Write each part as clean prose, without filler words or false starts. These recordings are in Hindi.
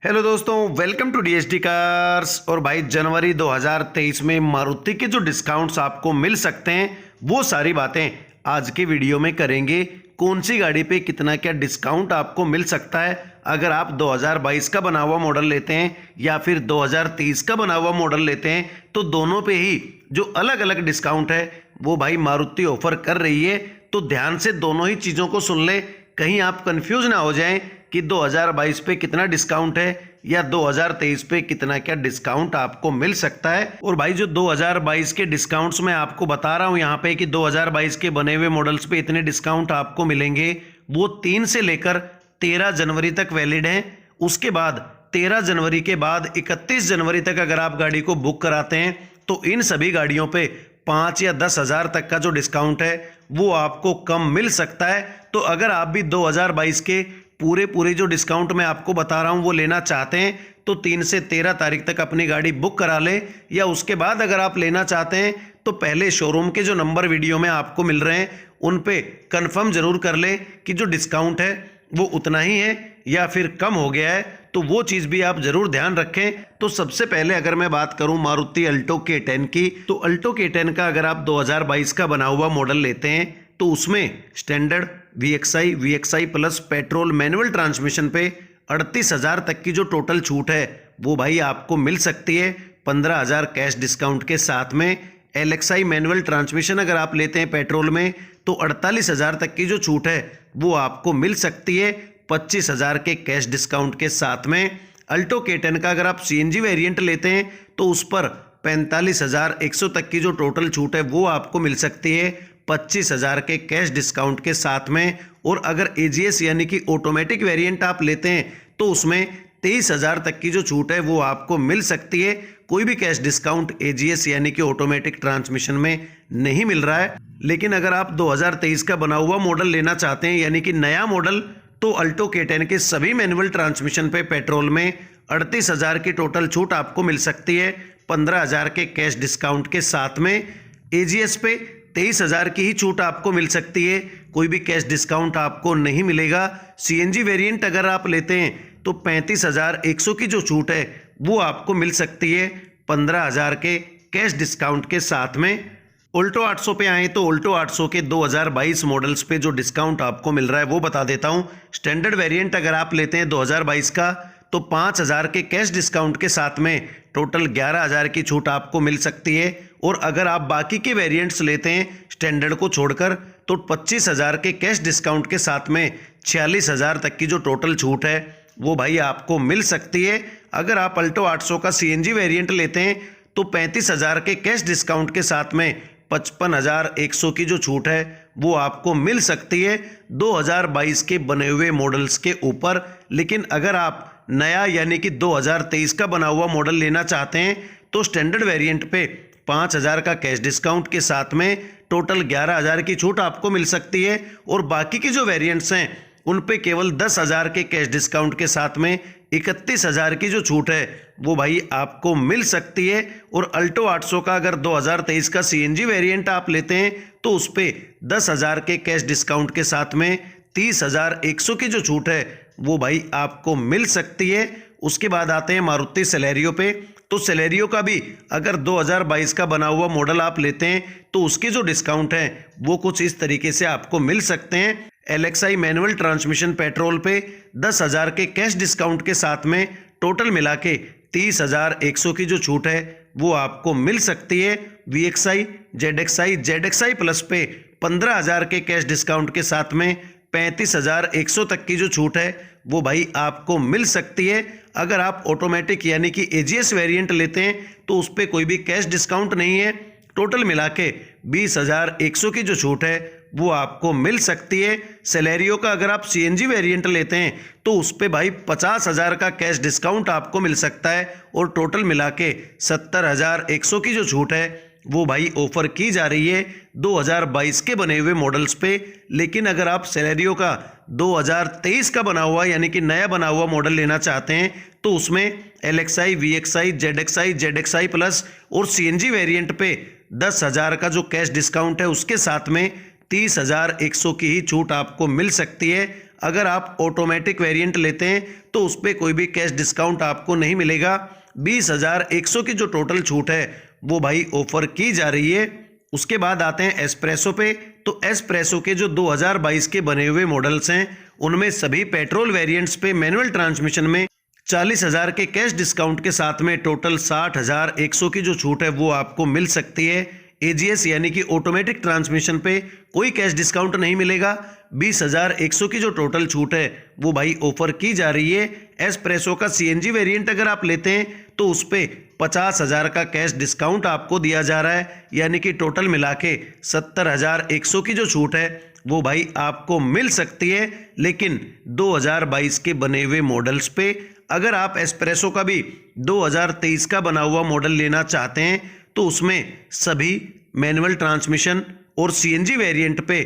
हेलो दोस्तों, वेलकम टू डीएसडी कार्स। और भाई जनवरी 2023 में मारुति के जो डिस्काउंट्स आपको मिल सकते हैं वो सारी बातें आज के वीडियो में करेंगे। कौन सी गाड़ी पे कितना क्या डिस्काउंट आपको मिल सकता है अगर आप 2022 का बना हुआ मॉडल लेते हैं या फिर 2030 का बना हुआ मॉडल लेते हैं, तो दोनों पे ही जो अलग अलग डिस्काउंट है वो भाई मारुति ऑफर कर रही है। तो ध्यान से दोनों ही चीज़ों को सुन ले, कहीं आप कंफ्यूज ना हो जाएं कि 2022 पे कितना डिस्काउंट है या 2023 पे कितना क्या डिस्काउंट आपको मिल सकता है। और भाई जो 2022 के डिस्काउंट्स मैं आपको बता रहा हूं यहाँ पे कि 2022 के बने हुए मॉडल्स पे इतने डिस्काउंट आपको मिलेंगे, वो 3 से लेकर 13 जनवरी तक वैलिड हैं। उसके बाद 13 जनवरी के बाद 31 जनवरी तक अगर आप गाड़ी को बुक कराते हैं तो इन सभी गाड़ियों पे 5 या 10 हज़ार तक का जो डिस्काउंट है वो आपको कम मिल सकता है। तो अगर आप भी 2022 के पूरे जो डिस्काउंट मैं आपको बता रहा हूं वो लेना चाहते हैं तो 3 से 13 तारीख तक अपनी गाड़ी बुक करा लें, या उसके बाद अगर आप लेना चाहते हैं तो पहले शोरूम के जो नंबर वीडियो में आपको मिल रहे हैं उन पे कंफर्म जरूर कर लें कि जो डिस्काउंट है वो उतना ही है या फिर कम हो गया है। तो वो चीज़ भी आप जरूर ध्यान रखें। तो सबसे पहले अगर मैं बात करूं मारुति अल्टो K10 की, तो अल्टो K10 का अगर आप 2022 का बना हुआ मॉडल लेते हैं तो उसमें standard VXI plus petrol manual transmission पे 38,000 तक की जो टोटल छूट है वो भाई आपको मिल सकती है 15,000 कैश डिस्काउंट के साथ में। LXI मैनुअल ट्रांसमिशन अगर आप लेते हैं पेट्रोल में तो 48,000 तक की जो छूट है वो आपको मिल सकती है 25,000 के कैश डिस्काउंट के साथ में। अल्टो K10 का अगर आप CNG वेरिएंट लेते हैं तो उस पर 45,100 तक की जो टोटल छूट है वो आपको मिल सकती है 25,000 के कैश डिस्काउंट के साथ में। और अगर AGS यानी कि ऑटोमेटिक वेरिएंट आप लेते हैं तो उसमें 23,000 तक की जो छूट है वो आपको मिल सकती है। कोई भी कैश डिस्काउंट AGS यानी कि ऑटोमेटिक ट्रांसमिशन में नहीं मिल रहा है। लेकिन अगर आप 2023 का बना हुआ मॉडल लेना चाहते हैं यानी कि नया मॉडल, तो अल्टो K10 के सभी मैनुअल ट्रांसमिशन पे पेट्रोल में 38,000 की टोटल छूट आपको मिल सकती है 15,000 के कैश डिस्काउंट के साथ में। AGS पे 23,000 की ही छूट आपको मिल सकती है, कोई भी कैश डिस्काउंट आपको नहीं मिलेगा। CNG वेरिएंट अगर आप लेते हैं तो 35,100 की जो छूट है वो आपको मिल सकती है 15,000 के कैश डिस्काउंट के साथ में। ऑल्टो 800 पे आए तो ऑल्टो 800 के 2022 मॉडल्स पे जो डिस्काउंट आपको मिल रहा है वो बता देता हूं। स्टैंडर्ड वेरिएंट अगर आप लेते हैं 2022 का तो 5,000 के कैश डिस्काउंट के साथ में टोटल 11,000 की छूट आपको मिल सकती है। और अगर आप बाकी के वेरिएंट्स लेते हैं स्टैंडर्ड को छोड़कर तो 25,000 के कैश डिस्काउंट के साथ में 46,000 तक की जो टोटल छूट है वो भाई आपको मिल सकती है। अगर आप अल्टो 800 का CNG वेरिएंट लेते हैं तो 35,000 के कैश डिस्काउंट के साथ में 55,100 की जो छूट है वो आपको मिल सकती है 2022 के बने हुए मॉडल्स के ऊपर। लेकिन अगर आप नया यानी कि 2023 का बना हुआ मॉडल लेना चाहते हैं तो स्टैंडर्ड वेरिएंट पे 5,000 का कैश डिस्काउंट के साथ में टोटल 11,000 की छूट आपको मिल सकती है। और बाकी के जो वेरिएंट्स हैं उन पे केवल 10,000 के कैश डिस्काउंट के साथ में 31,000 की जो छूट है वो भाई आपको मिल सकती है। और अल्टो 800 का अगर 2023 का CNG वेरिएंट आप लेते हैं तो उस पे 10,000 के कैश डिस्काउंट के साथ में 30,100 की जो छूट है वो भाई आपको मिल सकती है। उसके बाद आते हैं मारुति सेलेरियो पे, तो सेलेरियो का भी अगर 2022 का बना हुआ मॉडल आप लेते हैं तो उसके जो डिस्काउंट है वो कुछ इस तरीके से आपको मिल सकते हैं। LXI मैनुअल ट्रांसमिशन पेट्रोल पे 10,000 के कैश डिस्काउंट के साथ में टोटल मिला के 30,100 की जो छूट है वो आपको मिल सकती है। VXI ZXI प्लस पे 15,000 के कैश डिस्काउंट के साथ में 35,100 तक की जो छूट है वो भाई आपको मिल सकती है। अगर आप ऑटोमेटिक यानी कि AGS वेरिएंट लेते हैं तो उस पर कोई भी कैश डिस्काउंट नहीं है, टोटल मिला के 20,100 की जो छूट है वो आपको मिल सकती है। सेलेरियो का अगर आप CNG वेरिएंट लेते हैं तो उस पर भाई 50,000 का कैश डिस्काउंट आपको मिल सकता है और टोटल मिला के 70,100 की जो छूट है वो भाई ऑफर की जा रही है 2022 के बने हुए मॉडल्स पे। लेकिन अगर आप सेलेरियो का 2023 का बना हुआ यानी कि नया बना हुआ मॉडल लेना चाहते हैं तो उसमें LXI VXI ZXI प्लस और CNG वेरिएंट पे 10,000 का जो कैश डिस्काउंट है उसके साथ में 30,100 की ही छूट आपको मिल सकती है। अगर आप ऑटोमेटिक वेरिएंट लेते हैं तो उस पर कोई भी कैश डिस्काउंट आपको नहीं मिलेगा। 20,100 की जो टोटल छूट है वो भाई ऑफर की जा रही है। उसके बाद आते हैं एस्प्रेसो पे। तो एस्प्रेसो के जो 2022 के बने हुए मॉडल्स हैं उनमें सभी पेट्रोल वेरिएंट्स पे मैनुअल ट्रांसमिशन में 40,000 के कैश डिस्काउंट के साथ में टोटल 60,100 की जो छूट है वो आपको मिल सकती है। एजीएस यानी कि ऑटोमेटिक ट्रांसमिशन पे कोई कैश डिस्काउंट नहीं मिलेगा। 20,100 की जो टोटल छूट है वो भाई ऑफर की जा रही है। एस्प्रेसो का सीएनजी वेरिएंट अगर आप लेते हैं तो उस पे 50,000 का कैश डिस्काउंट आपको दिया जा रहा है, यानी कि टोटल मिला के 70,100 की जो छूट है वो भाई आपको मिल सकती है। लेकिन 2022 के बने हुए मॉडल्स पे अगर आप एस्प्रेसो का भी 2023 का बना हुआ मॉडल लेना चाहते हैं तो उसमें सभी मैनुअल ट्रांसमिशन और सीएनजी वेरिएंट पे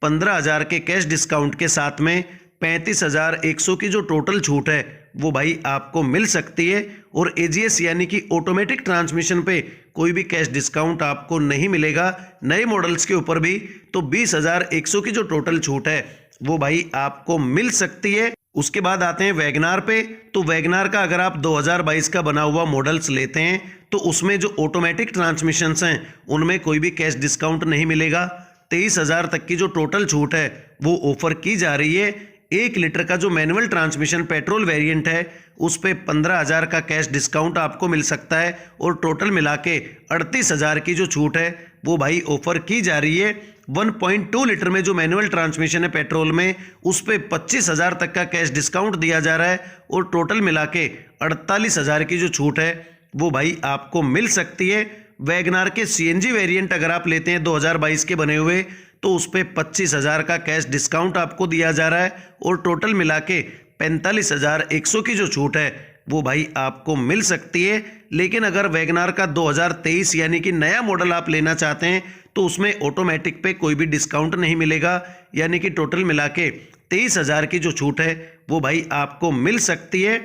15,000 के कैश डिस्काउंट के साथ में 35,100 की जो टोटल छूट है वो भाई आपको मिल सकती है। और एजीएस यानी कि ऑटोमेटिक ट्रांसमिशन पे कोई भी कैश डिस्काउंट आपको नहीं मिलेगा नए मॉडल्स के ऊपर भी। तो 20,100 की जो टोटल छूट है वो भाई आपको मिल सकती है। उसके बाद आते हैं वैगनार पे। तो वैगनार का अगर आप 2022 का बना हुआ मॉडल्स लेते हैं तो उसमें जो ऑटोमेटिक ट्रांसमिशंस हैं उनमें कोई भी कैश डिस्काउंट नहीं मिलेगा। 23,000 तक की जो टोटल छूट है वो ऑफर की जा रही है। 1 लीटर का जो मैनुअल ट्रांसमिशन पेट्रोल वेरिएंट है उस पे 15,000 का कैश डिस्काउंट आपको मिल सकता है और टोटल मिला के 38,000 की जो छूट है वो भाई ऑफर की जा रही है। 1.2 लीटर में जो मैनुअल ट्रांसमिशन है पेट्रोल में उस पे 25,000 तक का कैश डिस्काउंट दिया जा रहा है और टोटल मिला के 48,000 की जो छूट है वो भाई आपको मिल सकती है। वैगनार के सीएनजी वेरिएंट अगर आप लेते हैं 2022 के बने हुए तो उस पे 25,000 का कैश डिस्काउंट आपको दिया जा रहा है और टोटल मिला के 45,100 की जो छूट है वो भाई आपको मिल सकती है। लेकिन अगर वैगनार का 2023 यानी कि नया मॉडल आप लेना चाहते हैं तो उसमें ऑटोमेटिक पे कोई भी डिस्काउंट नहीं मिलेगा, यानी कि टोटल मिला के 23,000 की जो छूट है वो भाई आपको मिल सकती है।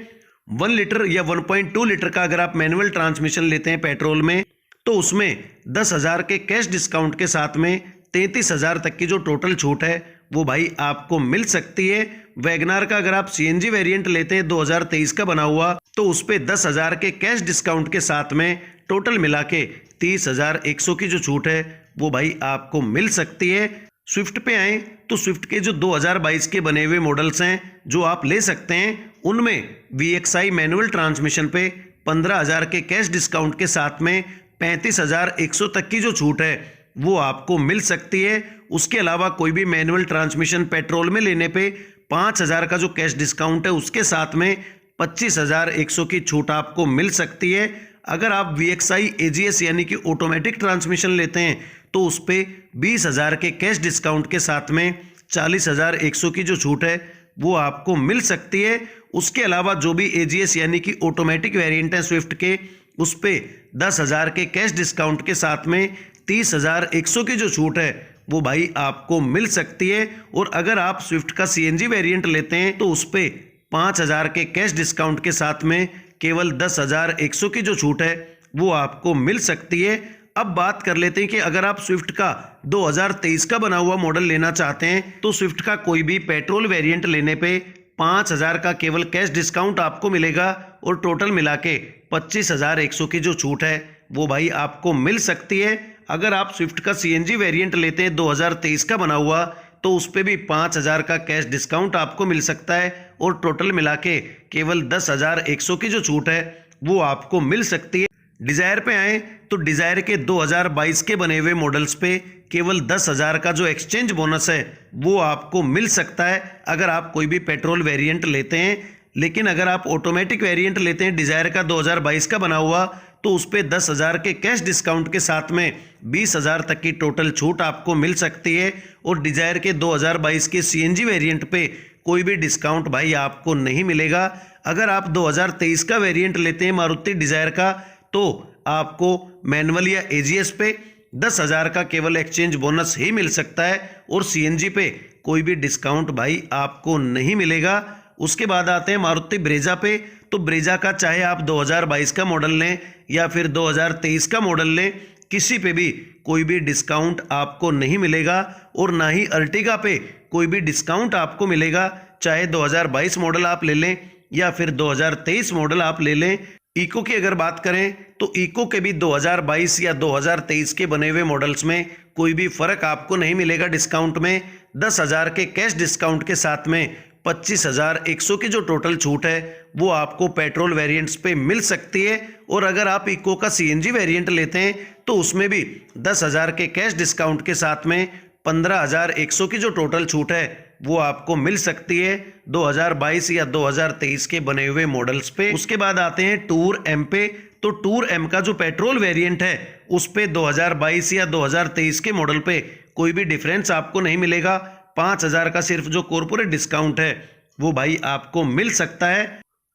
1 लीटर या 1.2 लीटर का अगर आप मैनुअल ट्रांसमिशन लेते हैं पेट्रोल में तो उसमें 10,000 के कैश डिस्काउंट के साथ में 33,000 तक की जो टोटल छूट है वो भाई आपको मिल सकती है। वैगनार का अगर आप सीएनजी वेरिएंट लेते हैं 2023 का बना हुआ तो उस पे 10,000 के कैश डिस्काउंट के साथ में टोटल मिला के 30,100 की जो छूट है वो भाई आपको मिल सकती है। स्विफ्ट पे आए तो स्विफ्ट के जो 2022 के बने हुए मॉडल्स हैं जो आप ले सकते हैं उनमें VXI मैनुअल ट्रांसमिशन पे 15,000 के कैश डिस्काउंट के साथ में 35,100 तक की जो छूट है वो आपको मिल सकती है। उसके अलावा कोई भी मैनुअल ट्रांसमिशन पेट्रोल में लेने पे 5,000 का जो कैश डिस्काउंट है उसके साथ में 25,100 की छूट आपको मिल सकती है। अगर आप VXI AGS यानी कि ऑटोमेटिक ट्रांसमिशन लेते हैं तो उस पे 20,000 के कैश डिस्काउंट के साथ में 40,100 की जो छूट है वो आपको मिल सकती है। उसके अलावा जो भी AGS यानी कि ऑटोमेटिक वेरिएंट है स्विफ्ट के उस पे 10,000 के कैश डिस्काउंट के साथ में 30,100 की जो छूट है वो भाई आपको मिल सकती है। और अगर आप स्विफ्ट का CNG वेरिएंट लेते हैं तो उस पे 5,000 के कैश डिस्काउंट के साथ में केवल 10,100 की जो छूट है वो आपको मिल सकती है। अब बात कर लेते हैं कि अगर आप स्विफ्ट का 2023 का बना हुआ मॉडल लेना चाहते हैं तो स्विफ्ट का कोई भी पेट्रोल वेरिएंट लेने पे 5,000 का केवल कैश डिस्काउंट आपको मिलेगा और टोटल मिला के 25,100 की जो छूट है वो भाई आपको मिल सकती है। अगर आप स्विफ्ट का CNG वेरिएंट लेते हैं 2023 का बना हुआ तो उस पे भी 5,000 का कैश डिस्काउंट आपको मिल सकता है और टोटल मिला के केवल 10,100 की जो छूट है वो आपको मिल सकती है। डिज़ायर पे आए तो डिज़ायर के 2022 के बने हुए मॉडल्स पे केवल 10,000 का जो एक्सचेंज बोनस है वो आपको मिल सकता है अगर आप कोई भी पेट्रोल वेरिएंट लेते हैं। लेकिन अगर आप ऑटोमेटिक वेरिएंट लेते हैं डिज़ायर का 2022 का बना हुआ तो उस पे 10,000 के कैश डिस्काउंट के साथ में 20,000 तक की टोटल छूट आपको मिल सकती है। और डिज़ायर के 2022 के CNG वेरिएंट पे कोई भी डिस्काउंट भाई आपको नहीं मिलेगा। अगर आप 2023 का वेरिएंट लेते हैं मारुति डिज़ायर का तो आपको मैनुअल या AGS पे 10,000 का केवल एक्सचेंज बोनस ही मिल सकता है और CNG पे कोई भी डिस्काउंट भाई आपको नहीं मिलेगा। उसके बाद आते हैं मारुति ब्रेजा पे। तो ब्रेजा का चाहे आप 2022 का मॉडल लें या फिर 2023 का मॉडल लें, किसी पे भी कोई भी डिस्काउंट आपको नहीं मिलेगा और ना ही अर्टिगा पे कोई भी डिस्काउंट आपको मिलेगा, चाहे 2022 मॉडल आप ले लें या फिर 2023 मॉडल आप ले लें। इको की अगर बात करें तो इको के भी 2022 या 2023 के बने हुए मॉडल्स में कोई भी फर्क आपको नहीं मिलेगा डिस्काउंट में। 10,000 के कैश डिस्काउंट के साथ में 25,100 की जो टोटल छूट है वो आपको पेट्रोल वेरिएंट्स पे मिल सकती है। और अगर आप इको का सीएनजी वेरिएंट लेते हैं तो उसमें भी 10,000 के कैश डिस्काउंट के साथ में 15,100 की जो टोटल छूट है वो आपको मिल सकती है 2022 या 2023 के बने हुए मॉडल्स पे। उसके बाद आते हैं टूर एम पे। तो टूर एम का जो पेट्रोल वेरिएंट है उस पे 2022 या 2023 के मॉडल पे कोई भी डिफरेंस आपको नहीं मिलेगा। 5,000 का सिर्फ जो कॉर्पोरेट डिस्काउंट है वो भाई आपको मिल सकता है।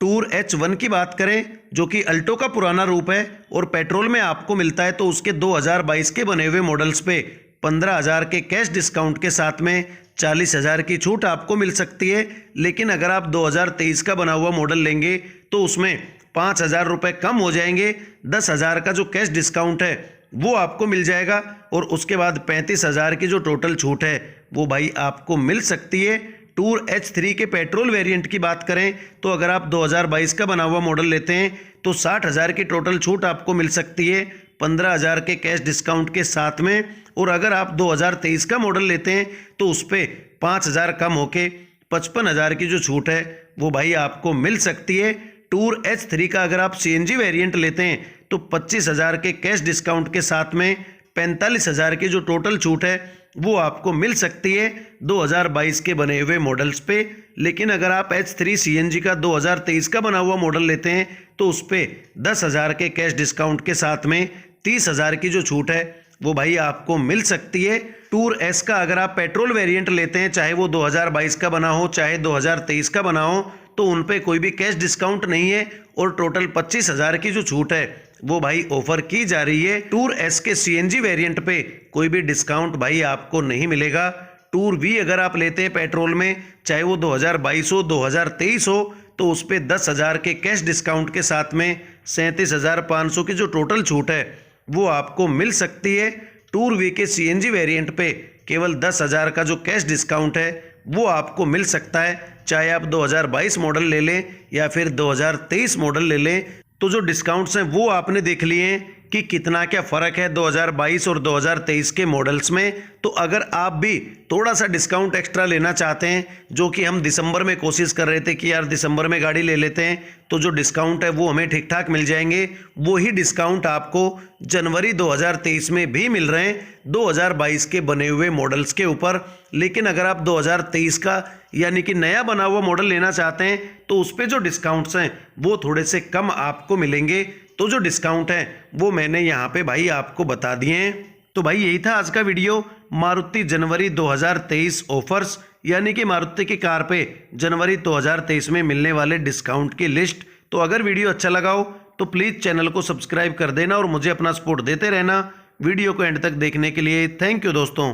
टूर H1 की बात करें जो कि अल्टो का पुराना रूप है और पेट्रोल में आपको मिलता है, तो उसके 2022 के बने हुए मॉडल्स पे 15,000 के कैश डिस्काउंट के साथ में 40,000 की छूट आपको मिल सकती है। लेकिन अगर आप 2023 का बना हुआ मॉडल लेंगे तो उसमें 5,000 रुपये कम हो जाएंगे। 10,000 का जो कैश डिस्काउंट है वो आपको मिल जाएगा और उसके बाद 35,000 की जो टोटल छूट है वो भाई आपको मिल सकती है। टूर H3 के पेट्रोल वेरिएंट की बात करें तो अगर आप 2022 का बना हुआ मॉडल लेते हैं तो 60,000 की टोटल छूट आपको मिल सकती है 15,000 के कैश डिस्काउंट के साथ में। और अगर आप 2023 का मॉडल लेते हैं तो उस पर 5,000 कम होके 55,000 की जो छूट है वो भाई आपको मिल सकती है। टूर H3 का अगर आप सीएनजी वेरिएंट लेते हैं तो 25,000 के कैश डिस्काउंट के साथ में 45,000 की जो टोटल छूट है वो आपको मिल सकती है 2022 के बने हुए मॉडल्स पे। लेकिन अगर आप H3 सीएनजी का 2023 का बना हुआ मॉडल लेते हैं तो उस पर 10,000 के कैश डिस्काउंट के साथ में 30,000 की जो छूट है वो भाई आपको मिल सकती है। टूर एस का अगर आप पेट्रोल वेरिएंट लेते हैं, चाहे वो 2022 का बना हो चाहे 2023 का बना हो, तो उन पे कोई भी कैश डिस्काउंट नहीं है और टोटल 25,000 की जो छूट है वो भाई ऑफर की जा रही है। टूर एस के सीएनजी वेरिएंट पे कोई भी डिस्काउंट भाई आपको नहीं मिलेगा। टूर वी अगर आप लेते हैं पेट्रोल में, चाहे वो 2022 हो 2023 हो, तो उस पर 10,000 के कैश डिस्काउंट के साथ में 37,500 की जो टोटल छूट है वो आपको मिल सकती है। टूर वी के सीएनजी वेरिएंट पे केवल 10,000 का जो कैश डिस्काउंट है वो आपको मिल सकता है, चाहे आप 2022 मॉडल ले लें या फिर 2023 मॉडल ले लें। तो जो डिस्काउंट्स हैं वो आपने देख लिए हैं कि कितना क्या फ़र्क है 2022 और 2023 के मॉडल्स में। तो अगर आप भी थोड़ा सा डिस्काउंट एक्स्ट्रा लेना चाहते हैं, जो कि हम दिसंबर में कोशिश कर रहे थे कि यार दिसंबर में गाड़ी ले लेते हैं तो जो डिस्काउंट है वो हमें ठीक ठाक मिल जाएंगे, वही डिस्काउंट आपको जनवरी 2023 में भी मिल रहे हैं 2022 के बने हुए मॉडल्स के ऊपर। लेकिन अगर आप 2023 का यानी कि नया बना हुआ मॉडल लेना चाहते हैं तो उस पर जो डिस्काउंट्स हैं वो थोड़े से कम आपको मिलेंगे। तो जो डिस्काउंट है वो मैंने यहाँ पे भाई आपको बता दिए हैं। तो भाई यही था आज का वीडियो, मारुति जनवरी 2023 ऑफर्स, यानी कि मारुति की कार पे जनवरी 2023 में मिलने वाले डिस्काउंट की लिस्ट। तो अगर वीडियो अच्छा लगा हो तो प्लीज़ चैनल को सब्सक्राइब कर देना और मुझे अपना सपोर्ट देते रहना। वीडियो को एंड तक देखने के लिए थैंक यू दोस्तों।